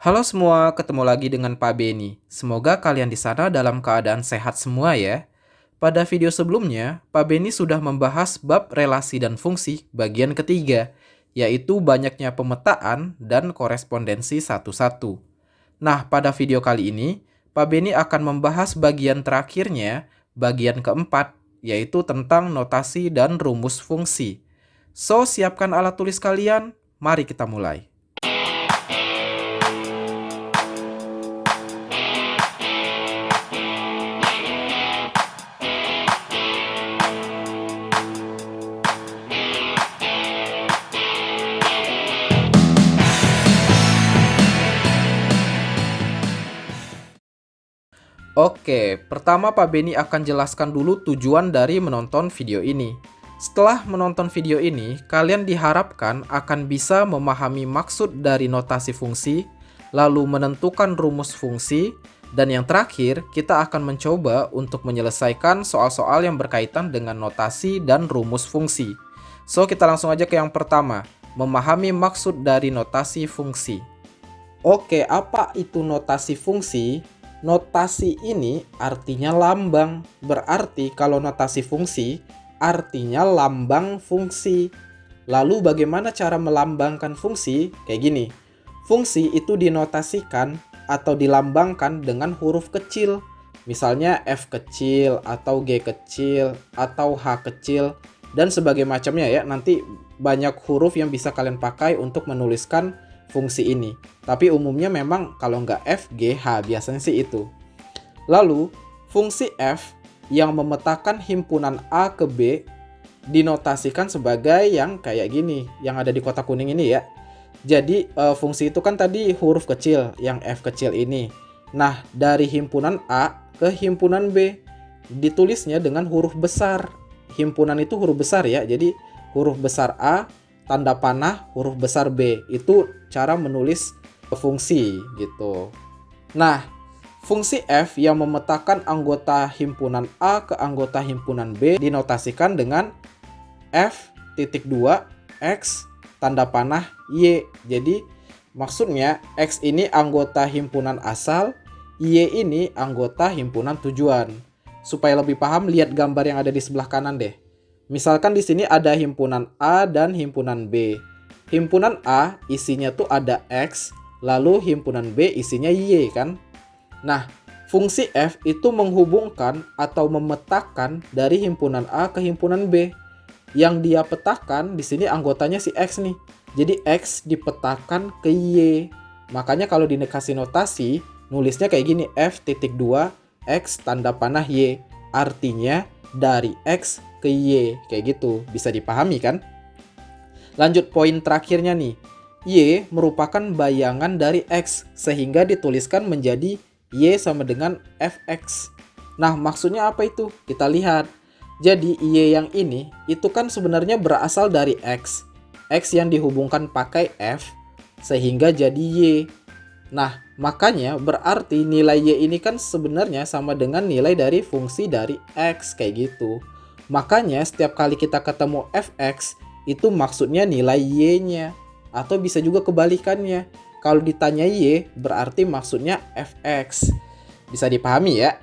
Halo semua, ketemu lagi dengan Pak Beni. Semoga kalian di sana dalam keadaan sehat semua ya. Pada video sebelumnya, Pak Beni sudah membahas bab relasi dan fungsi bagian ketiga, yaitu banyaknya pemetaan dan korespondensi satu-satu. Nah, pada video kali ini, Pak Beni akan membahas bagian terakhirnya, bagian keempat, yaitu tentang notasi dan rumus fungsi. So, siapkan alat tulis kalian, mari kita mulai. Oke, pertama Pak Beni akan jelaskan dulu tujuan dari menonton video ini. Setelah menonton video ini, kalian diharapkan akan bisa memahami maksud dari notasi fungsi, lalu menentukan rumus fungsi, dan yang terakhir, kita akan mencoba untuk menyelesaikan soal-soal yang berkaitan dengan notasi dan rumus fungsi. So, kita langsung aja ke yang pertama, memahami maksud dari notasi fungsi. Oke, apa itu notasi fungsi? Notasi ini artinya lambang. Berarti kalau notasi fungsi artinya lambang fungsi. Lalu bagaimana cara melambangkan fungsi? Kayak gini. Fungsi itu dinotasikan atau dilambangkan dengan huruf kecil. Misalnya F kecil atau G kecil atau H kecil dan sebagai macamnya ya. Nanti banyak huruf yang bisa kalian pakai untuk menuliskan fungsi ini. Tapi umumnya memang kalau nggak F, G, H biasanya sih itu. Lalu, fungsi F yang memetakan himpunan A ke B dinotasikan sebagai yang kayak gini, yang ada di kotak kuning ini ya. Jadi, fungsi itu kan tadi huruf kecil, yang F kecil ini. Nah, dari himpunan A ke himpunan B, ditulisnya dengan huruf besar. Himpunan itu huruf besar ya, jadi huruf besar A, tanda panah, huruf besar B. Itu cara menulis fungsi gitu. Nah, fungsi F yang memetakan anggota himpunan A ke anggota himpunan B dinotasikan dengan F.2 X tanda panah Y. Jadi maksudnya X ini anggota himpunan asal, Y ini anggota himpunan tujuan. Supaya lebih paham, lihat gambar yang ada di sebelah kanan deh. Misalkan di sini ada himpunan A dan himpunan B. Himpunan A isinya tuh ada X, lalu himpunan B isinya Y kan? Nah, fungsi F itu menghubungkan atau memetakan dari himpunan A ke himpunan B. Yang dia petakan di sini anggotanya si X nih. Jadi X dipetakan ke Y. Makanya kalau dikasih notasi, nulisnya kayak gini, F.2 X tanda panah Y. Artinya dari X ke Y, kayak gitu. Bisa dipahami kan? Lanjut poin terakhirnya nih. Y merupakan bayangan dari X, sehingga dituliskan menjadi Y sama dengan Fx. Nah, maksudnya apa itu? Kita lihat. Jadi, Y yang ini, itu kan sebenarnya berasal dari X. X yang dihubungkan pakai F, sehingga jadi Y. Nah, makanya berarti nilai Y ini kan sebenarnya sama dengan nilai dari fungsi dari X, kayak gitu. Makanya setiap kali kita ketemu Fx, itu maksudnya nilai Y-nya. Atau bisa juga kebalikannya. Kalau ditanya Y, berarti maksudnya Fx. Bisa dipahami ya?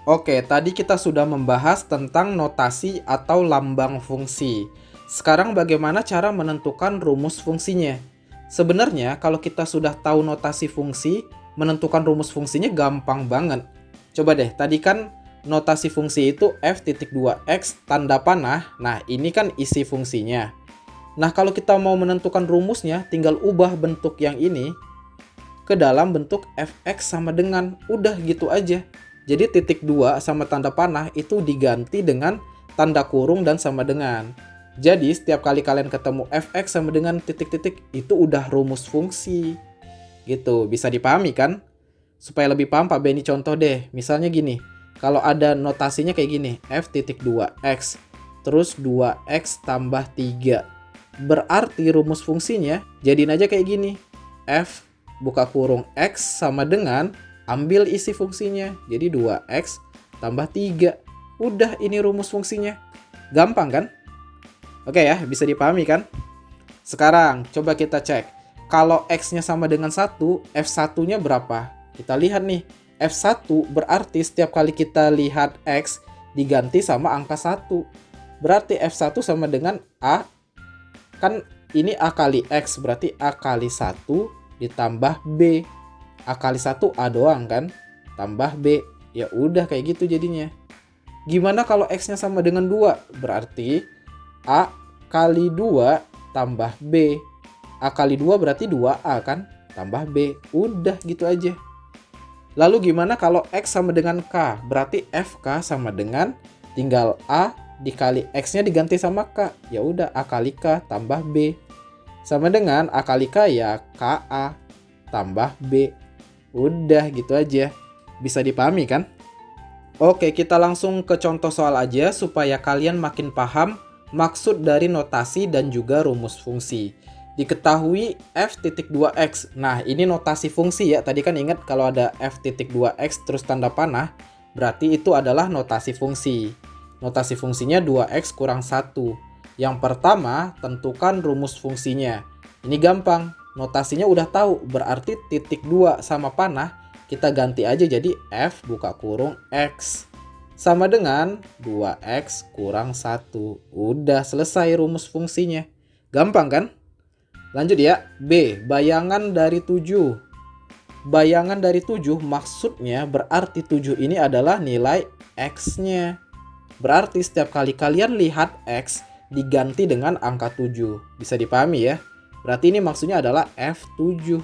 Oke, tadi kita sudah membahas tentang notasi atau lambang fungsi. Sekarang bagaimana cara menentukan rumus fungsinya? Sebenarnya kalau kita sudah tahu notasi fungsi, menentukan rumus fungsinya gampang banget. Coba deh, tadi kan notasi fungsi itu F.2x tanda panah. Nah, ini kan isi fungsinya. Nah, kalau kita mau menentukan rumusnya, tinggal ubah bentuk yang ini ke dalam bentuk Fx sama dengan, udah gitu aja. Jadi titik 2 sama tanda panah itu diganti dengan tanda kurung dan sama dengan. Jadi setiap kali kalian ketemu Fx sama dengan titik-titik, itu udah rumus fungsi. Gitu, bisa dipahami kan? Supaya lebih paham, Pak Beni contoh deh. Misalnya gini, kalau ada notasinya kayak gini, F.2x, terus 2x tambah 3. Berarti rumus fungsinya, jadiin aja kayak gini. F buka kurung x sama dengan, ambil isi fungsinya. Jadi 2x tambah 3. Udah, ini rumus fungsinya. Gampang kan? Oke ya, bisa dipahami kan? Sekarang, coba kita cek. Kalau X-nya sama dengan 1, F1-nya berapa? Kita lihat nih, F1 berarti setiap kali kita lihat X diganti sama angka 1. Berarti F1 sama dengan A, kan ini A kali X, berarti A kali 1 ditambah B. A kali 1 A doang kan, tambah B. Ya udah kayak gitu jadinya. Gimana kalau X-nya sama dengan 2? Berarti A kali 2 tambah B. A kali 2 berarti 2A kan, tambah B. Udah gitu aja. Lalu gimana kalau X sama dengan K? Berarti FK sama dengan tinggal A dikali X-nya diganti sama K. Ya udah A kali K tambah B. Sama dengan A kali K ya KA tambah B. Udah gitu aja. Bisa dipahami kan? Oke, kita langsung ke contoh soal aja supaya kalian makin paham maksud dari notasi dan juga rumus fungsi. Diketahui f.2x. Nah, ini notasi fungsi ya. Tadi kan ingat kalau ada f.2x terus tanda panah, berarti itu adalah notasi fungsi. Notasi fungsinya 2x kurang 1. Yang pertama, tentukan rumus fungsinya. Ini gampang. Notasinya udah tahu, berarti titik 2 sama panah kita ganti aja jadi f buka kurung x. Sama dengan 2x kurang 1. Udah selesai rumus fungsinya. Gampang kan? Lanjut ya. B. Bayangan dari 7. Bayangan dari 7 maksudnya berarti 7 ini adalah nilai X-nya. Berarti setiap kali kalian lihat X diganti dengan angka 7. Bisa dipahami ya? Berarti ini maksudnya adalah F7.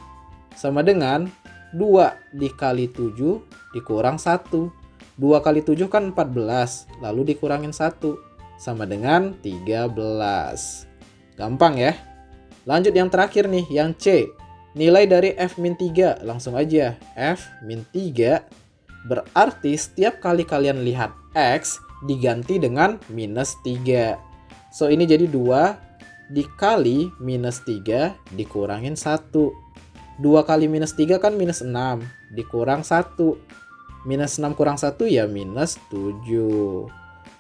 Sama dengan 2 dikali 7 dikurang 1. 2 kali 7 kan 14. Lalu dikurangin 1. Sama dengan 13. Gampang ya? Lanjut yang terakhir nih, yang C. Nilai dari F-3. Langsung aja. F-3 berarti setiap kali kalian lihat X diganti dengan minus 3. So, ini jadi 2 dikali minus 3 dikurangin 1. 2 kali minus 3 kan minus 6. Dikurang 1. Minus 6 kurang 1 ya minus 7.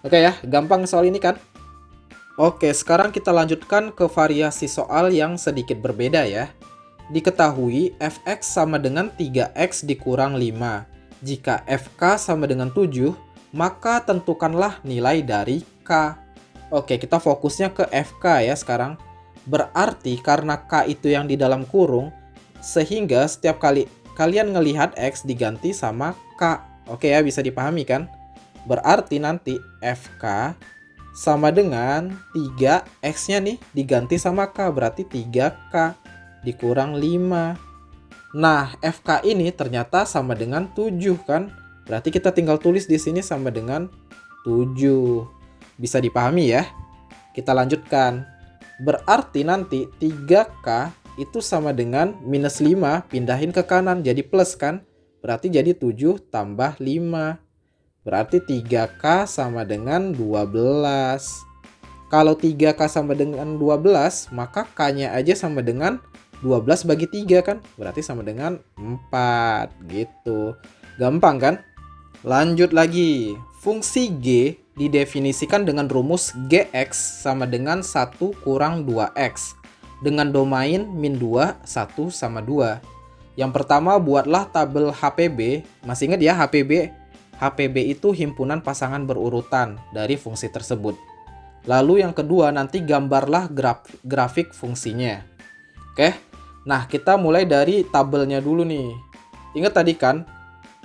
Oke ya, gampang soal ini kan? Oke, sekarang kita lanjutkan ke variasi soal yang sedikit berbeda ya. Diketahui fx sama dengan 3x dikurang 5. Jika fk sama dengan 7, maka tentukanlah nilai dari k. Oke, kita fokusnya ke fk ya sekarang. Berarti karena k itu yang di dalam kurung, sehingga setiap kali kalian ngelihat x diganti sama k. Oke ya, bisa dipahami kan? Berarti nanti fk sama dengan 3x-nya nih diganti sama k, berarti 3k dikurang 5. Nah, FK ini ternyata sama dengan 7 kan? Berarti kita tinggal tulis di sini sama dengan 7. Bisa dipahami ya? Kita lanjutkan. Berarti nanti 3k itu sama dengan minus 5 pindahin ke kanan jadi plus kan? Berarti jadi 7 tambah 5. Berarti 3k sama dengan 12. Kalau 3k sama dengan 12, maka k-nya aja sama dengan 12 bagi 3 kan? Berarti sama dengan 4 gitu. Gampang kan? Lanjut lagi. Fungsi G didefinisikan dengan rumus Gx sama dengan 1 kurang 2x. Dengan domain min 2, 1 sama 2. Yang pertama buatlah tabel HPB. Masih ingat ya HPB? HPB itu himpunan pasangan berurutan dari fungsi tersebut. Lalu yang kedua nanti gambarlah grafik fungsinya. Oke, nah kita mulai dari tabelnya dulu nih. Ingat tadi kan,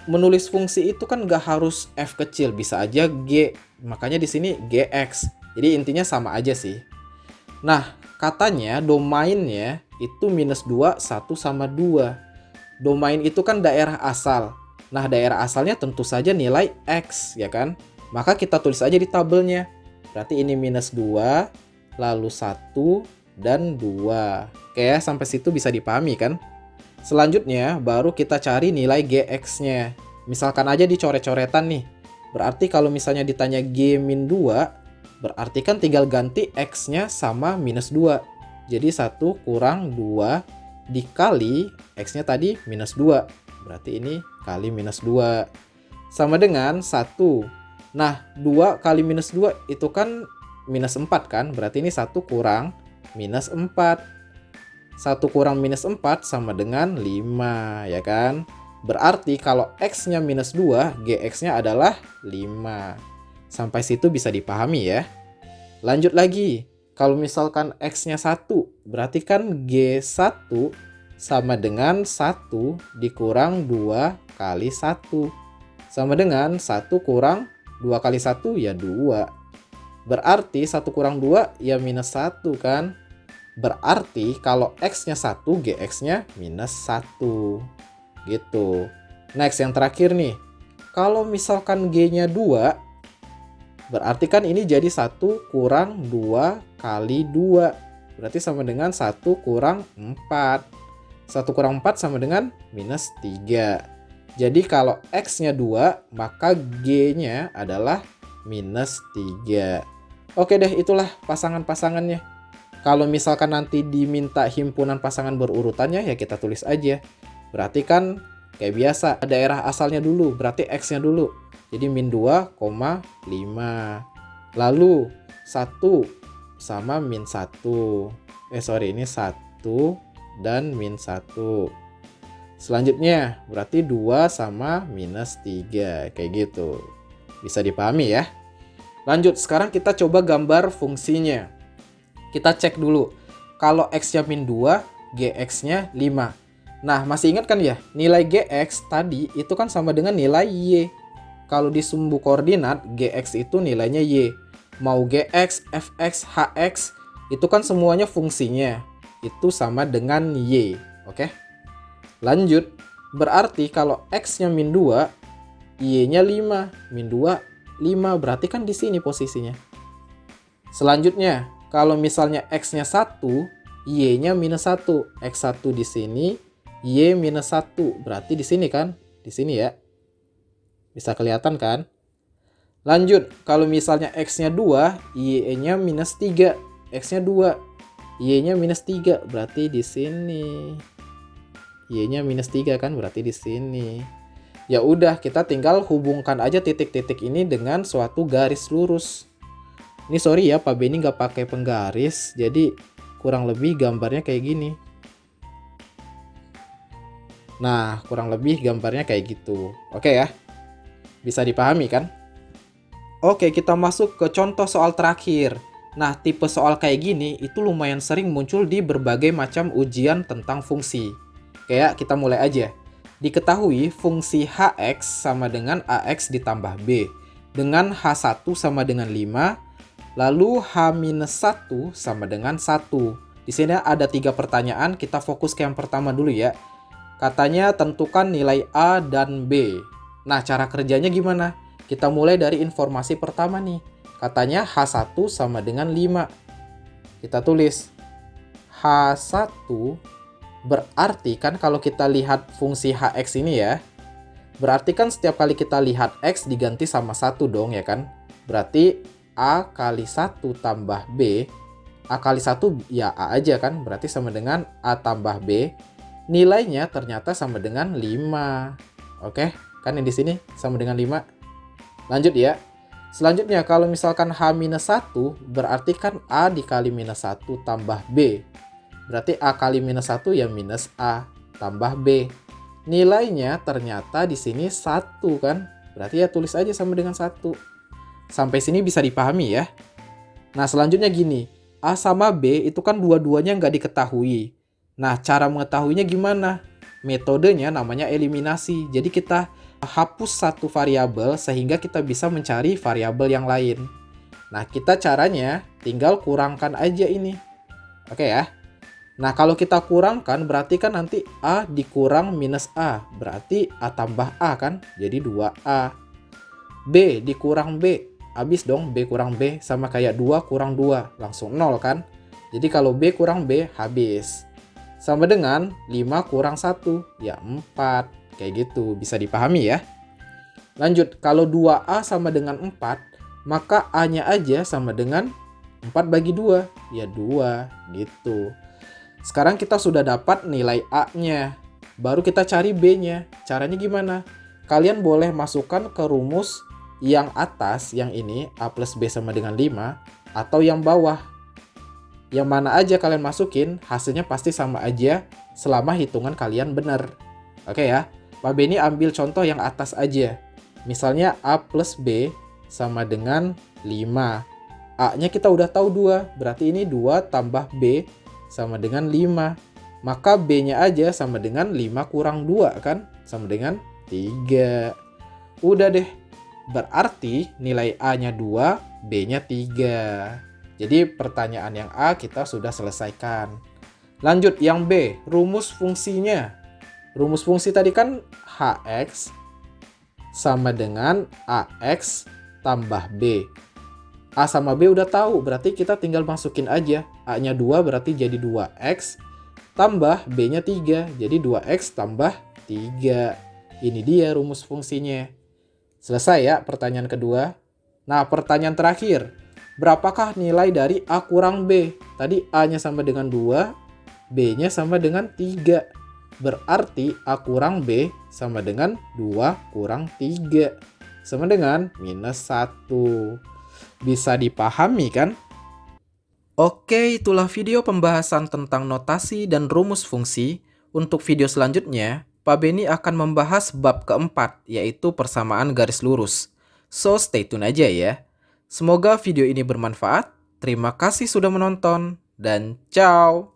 menulis fungsi itu kan nggak harus F kecil, bisa aja G. Makanya di sini GX. Jadi intinya sama aja sih. Nah, katanya domainnya itu minus 2, 1 sama 2. Domain itu kan daerah asal. Nah, daerah asalnya tentu saja nilai X, ya kan? Maka kita tulis aja di tabelnya. Berarti ini minus 2, lalu 1, dan 2. Oke ya, sampai situ bisa dipahami kan? Selanjutnya, baru kita cari nilai GX-nya. Misalkan aja dicoret-coretan nih. Berarti kalau misalnya ditanya G-2, berarti kan tinggal ganti X-nya sama minus 2. Jadi 1 kurang 2 dikali X-nya tadi minus 2. Berarti ini kali minus 2. Sama dengan 1. Nah, 2 kali minus 2 itu kan minus 4 kan? Berarti ini 1 kurang minus 4. 1 kurang minus 4 sama dengan 5, ya kan? Berarti kalau X-nya minus 2, GX-nya adalah 5. Sampai situ bisa dipahami ya. Lanjut lagi. Kalau misalkan X-nya 1, berarti kan G1 sama dengan 1 dikurang 2 kali 1. Sama dengan 1 kurang 2 kali 1 ya 2. Berarti 1 kurang 2 ya minus 1 kan. Berarti kalau X-nya 1, GX-nya minus 1. Gitu. Next yang terakhir nih. Kalau misalkan G-nya 2, berarti kan ini jadi 1 kurang 2 kali 2. Berarti sama dengan 1 kurang 4. 1 kurang 4 sama dengan minus 3. Jadi kalau X-nya 2, maka G-nya adalah minus 3. Oke deh, itulah pasangan-pasangannya. Kalau misalkan nanti diminta himpunan pasangan berurutannya, ya kita tulis aja. Berarti kan kayak biasa, daerah asalnya dulu, berarti X-nya dulu. Jadi min 2,5. Lalu 1 sama min 1. Ini 1 dan min 1. Selanjutnya berarti 2 sama minus 3. Kayak gitu. Bisa dipahami ya. Lanjut, sekarang kita coba gambar fungsinya. Kita cek dulu. Kalau X-nya min 2, GX-nya 5. Nah, masih ingat kan ya? Nilai GX tadi itu kan sama dengan nilai Y. Kalau di sumbu koordinat, GX itu nilainya Y. Mau GX, FX, HX, itu kan semuanya fungsinya. Itu sama dengan Y. Oke? Lanjut. Berarti kalau X-nya min 2, Y-nya 5. Min 2, 5. Berarti kan di sini posisinya. Selanjutnya, kalau misalnya X-nya 1, Y-nya minus 1. X1 di sini, Y minus 1. Berarti di sini kan? Di sini ya. Bisa kelihatan kan? Lanjut, kalau misalnya X-nya 2, Y-nya minus 3. X-nya 2, Y-nya minus 3. Berarti di sini. Y-nya minus 3 kan? Berarti di sini. Ya udah, kita tinggal hubungkan aja titik-titik ini dengan suatu garis lurus. Ini sorry ya, Pak Benny nggak pakai penggaris. Jadi kurang lebih gambarnya kayak gini. Nah, kurang lebih gambarnya kayak gitu. Oke ya? Bisa dipahami kan? Oke, kita masuk ke contoh soal terakhir. Nah, tipe soal kayak gini itu lumayan sering muncul di berbagai macam ujian tentang fungsi. Kayak kita mulai aja. Diketahui fungsi HX sama dengan AX ditambah B. Dengan H1 sama dengan 5. Lalu H-1 sama dengan 1. Di sini ada 3 pertanyaan. Kita fokus ke yang pertama dulu ya. Katanya tentukan nilai A dan B. Nah, cara kerjanya gimana? Kita mulai dari informasi pertama nih. Katanya H1 sama dengan 5. Kita tulis H1 berarti kan kalau kita lihat fungsi HX ini ya. Berarti kan setiap kali kita lihat X diganti sama 1 dong ya kan. Berarti A kali 1 tambah B. A kali 1 ya A aja kan. Berarti sama dengan A tambah B. Nilainya ternyata sama dengan 5. Oke, kan yang di sini sama dengan 5. Lanjut ya. Selanjutnya kalau misalkan H-1 berarti kan A dikali minus 1 tambah B. Berarti A kali minus 1 ya minus A tambah B. Nilainya ternyata di sini 1 kan. Berarti ya tulis aja sama dengan 1. Sampai sini bisa dipahami ya. Nah selanjutnya gini. A sama B itu kan dua-duanya nggak diketahui. Nah, cara mengetahuinya gimana? Metodenya namanya eliminasi. Jadi kita hapus satu variabel sehingga kita bisa mencari variabel yang lain. Nah, kita caranya tinggal kurangkan aja ini. Oke ya. Nah, kalau kita kurangkan berarti kan nanti A dikurang minus A. Berarti A tambah A kan? Jadi 2A. B dikurang B. Habis dong B kurang B sama kayak 2 kurang 2. Langsung 0 kan? Jadi kalau B kurang B habis. Sama dengan 5 kurang 1, ya 4. Kayak gitu, bisa dipahami ya. Lanjut, kalau 2A sama dengan 4, maka A-nya aja sama dengan 4 bagi 2, ya 2, gitu. Sekarang kita sudah dapat nilai A-nya. Baru kita cari B-nya. Caranya gimana? Kalian boleh masukkan ke rumus yang atas, yang ini, A plus B sama dengan 5, atau yang bawah. Yang mana aja kalian masukin, hasilnya pasti sama aja selama hitungan kalian benar. Oke ya, Pak Beni ambil contoh yang atas aja. Misalnya A plus B sama dengan 5. A-nya kita udah tahu 2, berarti ini 2 tambah B sama dengan 5. Maka B-nya aja sama dengan 5 kurang 2 kan? Sama dengan 3. Udah deh, berarti nilai A-nya 2, B-nya 3. Jadi pertanyaan yang A kita sudah selesaikan. Lanjut yang B, rumus fungsinya. Rumus fungsi tadi kan HX sama dengan AX tambah B. A sama B udah tahu, berarti kita tinggal masukin aja. A-nya 2 berarti jadi 2X tambah B-nya 3, jadi 2X tambah 3. Ini dia rumus fungsinya. Selesai ya pertanyaan kedua. Nah, pertanyaan terakhir. Berapakah nilai dari A kurang B? Tadi A-nya sama dengan 2, B-nya sama dengan 3. Berarti A kurang B sama dengan 2 kurang 3. Sama dengan minus 1. Bisa dipahami kan? Oke, itulah video pembahasan tentang notasi dan rumus fungsi. Untuk video selanjutnya, Pak Beni akan membahas bab keempat, yaitu persamaan garis lurus. So, stay tune aja ya. Semoga video ini bermanfaat. Terima kasih sudah menonton, dan ciao!